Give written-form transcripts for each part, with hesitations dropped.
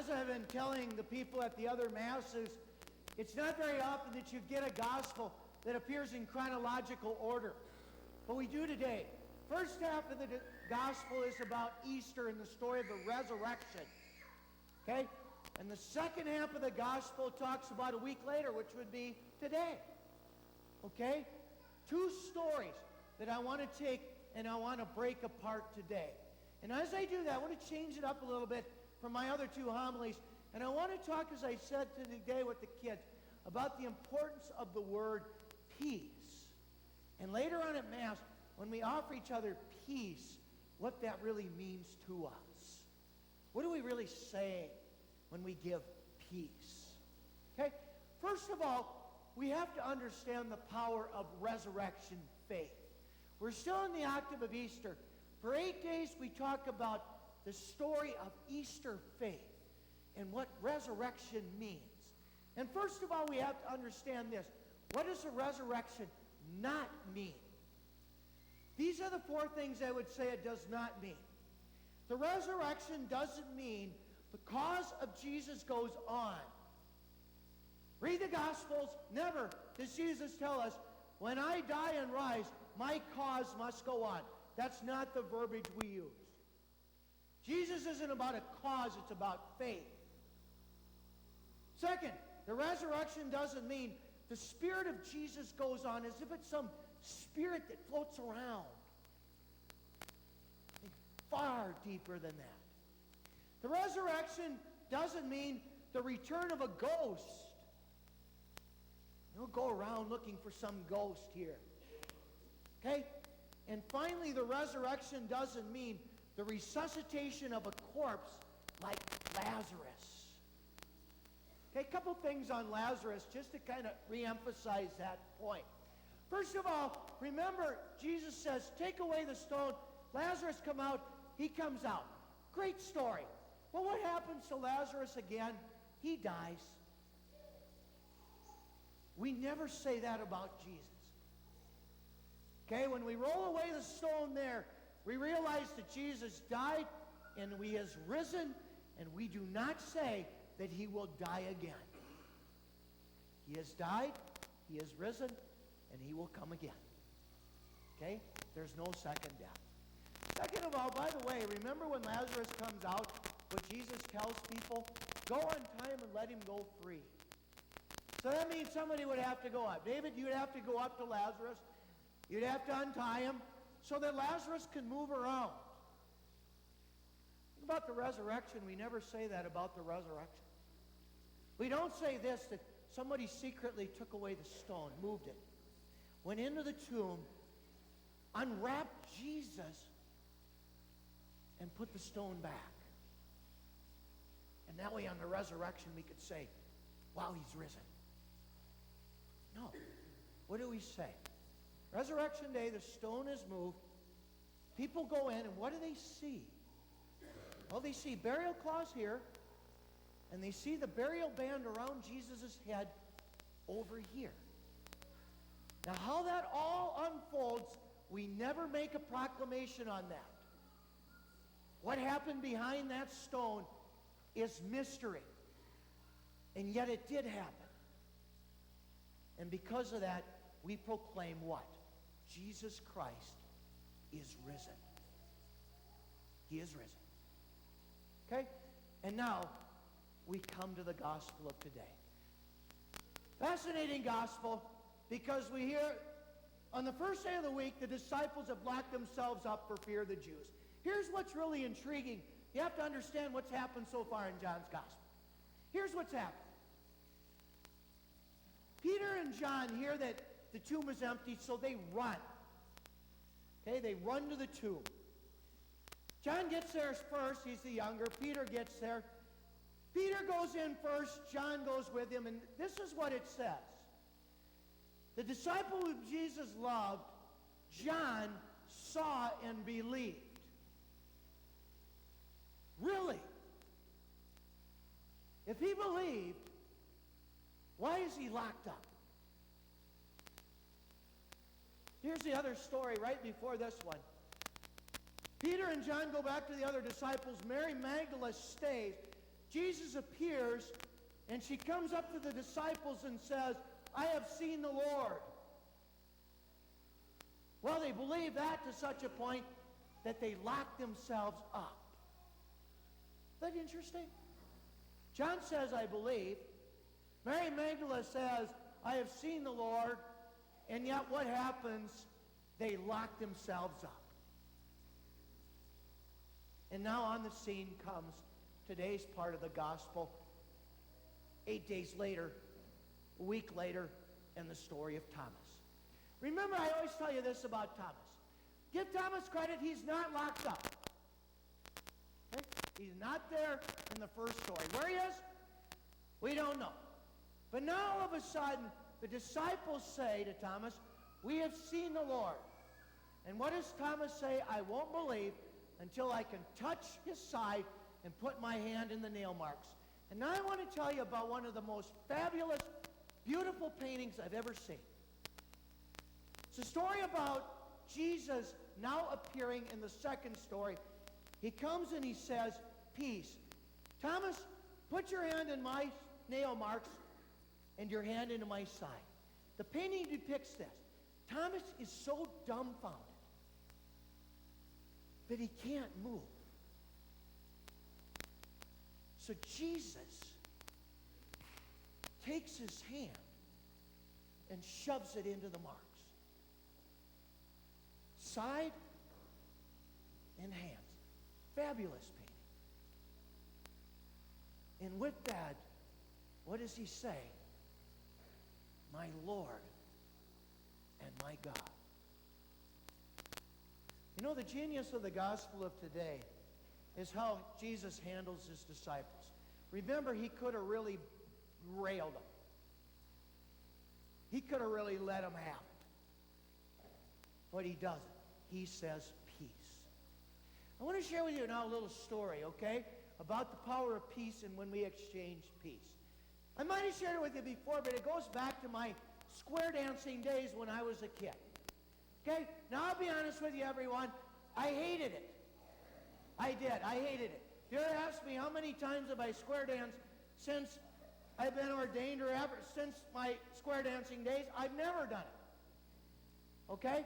as I've been telling the people at the other Masses, it's not very often that you get a gospel that appears in chronological order. But we do today. First half of the gospel is about Easter and the story of the resurrection. Okay? And the second half of the gospel talks about a week later, which would be today. Okay? Two stories that I want to take and I want to break apart today. And as I do that, I want to change it up a little bit from my other two homilies. And I want to talk, as I said today with the kids, about the importance of the word peace. And later on at Mass, when we offer each other peace, what that really means to us. What are we really saying when we give peace? Okay? First of all, we have to understand the power of resurrection faith. We're still in the octave of Easter. For 8 days, we talk about the story of Easter faith and what resurrection means. And first of all, we have to understand this. What does a resurrection not mean? These are the four things I would say it does not mean. The resurrection doesn't mean the cause of Jesus goes on. Read the Gospels. Never does Jesus tell us, when I die and rise, my cause must go on. That's not the verbiage we use. Jesus isn't about a cause, it's about faith. Second, the resurrection doesn't mean the Spirit of Jesus goes on as if it's some spirit that floats around. Think far deeper than that. The resurrection doesn't mean the return of a ghost. Don't go around looking for some ghost here. Okay? And finally, the resurrection doesn't mean the resuscitation of a corpse like Lazarus. Okay, a couple things on Lazarus just to kind of reemphasize that point. First of all, remember, Jesus says, take away the stone. Lazarus come out. He comes out. Great story. But what happens to Lazarus again? He dies. We never say that about Jesus. Okay, when we roll away the stone there, we realize that Jesus died and he has risen, and we do not say that he will die again. He has died, he has risen, and he will come again. Okay? There's no second death. Second of all, by the way, remember when Lazarus comes out, what Jesus tells people? Go on time and let him go free. So that means somebody would have to go up. David, you'd have to go up to Lazarus. You'd have to untie him so that Lazarus can move around. Think about the resurrection. We never say that about the resurrection. We don't say this, that somebody secretly took away the stone, moved it, went into the tomb, unwrapped Jesus, and put the stone back. And that way on the resurrection we could say, wow, he's risen. No. What do we say? Resurrection Day, the stone is moved. People go in, and what do they see? Well, they see burial cloths here, and they see the burial band around Jesus' head over here. Now, how that all unfolds, we never make a proclamation on that. What happened behind that stone is mystery. And yet it did happen. And because of that, we proclaim what? Jesus Christ is risen. He is risen. Okay? And now, we come to the gospel of today. Fascinating gospel, because we hear on the first day of the week, the disciples have locked themselves up for fear of the Jews. Here's what's really intriguing. You have to understand what's happened so far in John's gospel. Here's what's happened. Peter and John hear that the tomb is empty, so they run. Okay, they run to the tomb. John gets there first. He's the younger. Peter gets there. Peter goes in first. John goes with him. And this is what it says. The disciple whom Jesus loved, John saw and believed. Really? If he believed, why is he locked up? Here's the other story right before this one. Peter and John go back to the other disciples. Mary Magdalene stays. Jesus appears, and she comes up to the disciples and says, I have seen the Lord. Well, they believe that to such a point that they lock themselves up. Isn't that interesting? John says, I believe. Mary Magdalene says, I have seen the Lord. And yet what happens? They lock themselves up. And now on the scene comes today's part of the gospel. 8 days later, a week later, and the story of Thomas. Remember, I always tell you this about Thomas. Give Thomas credit, he's not locked up. Okay? He's not there in the first story. Where he is, we don't know. But now all of a sudden, the disciples say to Thomas, we have seen the Lord. And what does Thomas say? I won't believe until I can touch his side and put my hand in the nail marks. And now I want to tell you about one of the most fabulous, beautiful paintings I've ever seen. It's a story about Jesus now appearing in the second story. He comes and he says, peace. Thomas, put your hand in my nail marks and your hand into my side. The painting depicts this. Thomas is so dumbfounded that he can't move. So Jesus takes his hand and shoves it into the marks. Side and hands. Fabulous painting. And with that, what does he say? My Lord and my God. You know, the genius of the gospel of today is how Jesus handles his disciples. Remember, he could have really railed them. He could have really let them have it. But he doesn't. He says peace. I want to share with you now a little story, okay, about the power of peace and when we exchange peace. I might have shared it with you before, but it goes back to my square dancing days when I was a kid. Okay? Now, I'll be honest with you, everyone. I hated it. I did. I hated it. If you ever ask me how many times have I square danced since I've been ordained or ever since my square dancing days, I've never done it. Okay?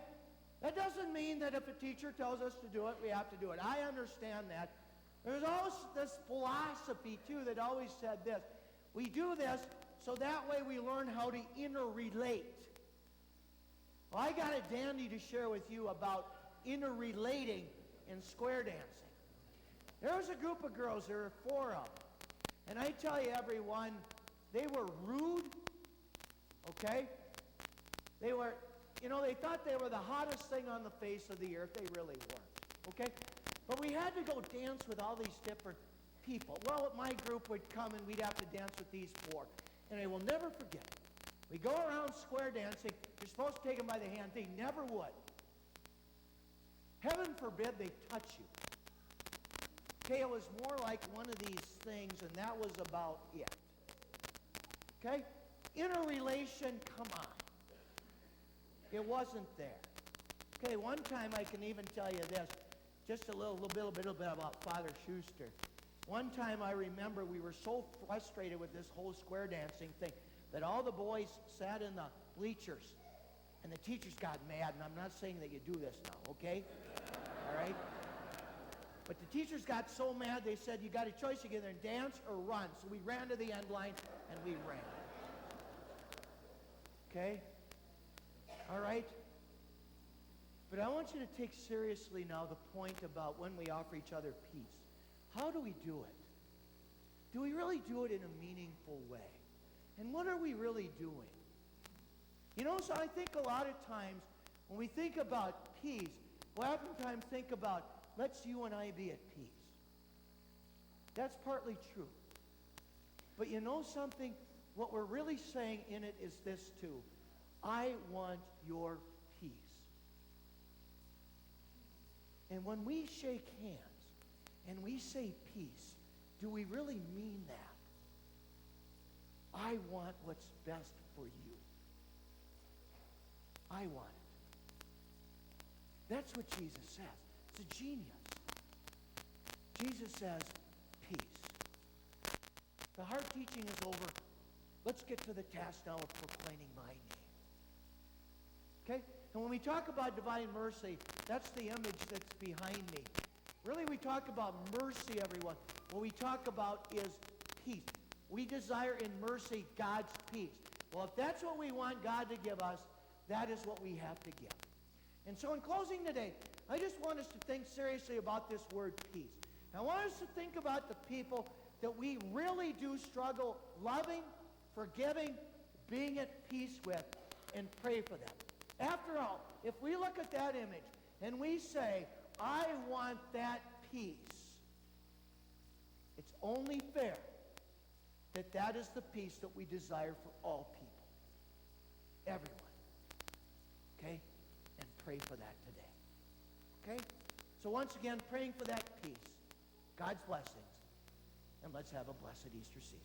That doesn't mean that if a teacher tells us to do it, we have to do it. I understand that. There's always this philosophy, too, that always said this. We do this so that way we learn how to interrelate. Well, I got a dandy to share with you about interrelating in square dancing. There was a group of girls, there were 4 of them. And I tell you, everyone, they were rude, okay? They were, you know, they thought they were the hottest thing on the face of the earth. They really weren't, okay? But we had to go dance with all these different people. Well, my group would come and we'd have to dance with these 4. And I will never forget. We go around square dancing. You're supposed to take them by the hand. They never would. Heaven forbid they touch you. Okay, it was more like one of these things, and that was about it. Okay? Interrelation, come on. It wasn't there. Okay, one time I can even tell you this, just a little bit about Father Schuster. One time I remember we were so frustrated with this whole square dancing thing that all the boys sat in the bleachers, and the teachers got mad, and I'm not saying that you do this now, okay? All right? But the teachers got so mad, they said, you got a choice, you either dance or run. So we ran to the end line, and we ran. Okay? All right? But I want you to take seriously now the point about when we offer each other peace. How do we do it? Do we really do it in a meaningful way? And what are we really doing? You know, so I think a lot of times when we think about peace, we oftentimes think about, let's you and I be at peace. That's partly true. But you know something? What we're really saying in it is this too. I want your peace. And when we shake hands and we say peace, do we really mean that? I want what's best for you. I want it. That's what Jesus says. It's a genius. Jesus says, peace. The hard teaching is over. Let's get to the task now of proclaiming my name. Okay? And when we talk about divine mercy, that's the image that's behind me. Really, we talk about mercy, everyone. What we talk about is peace. We desire in mercy God's peace. Well, if that's what we want God to give us, that is what we have to give. And so in closing today, I just want us to think seriously about this word peace. I want us to think about the people that we really do struggle loving, forgiving, being at peace with, and pray for them. After all, if we look at that image and we say, I want that peace, it's only fair that that is the peace that we desire for all people. Everyone. Okay? And pray for that today. Okay? So once again, praying for that peace. God's blessings. And let's have a blessed Easter season.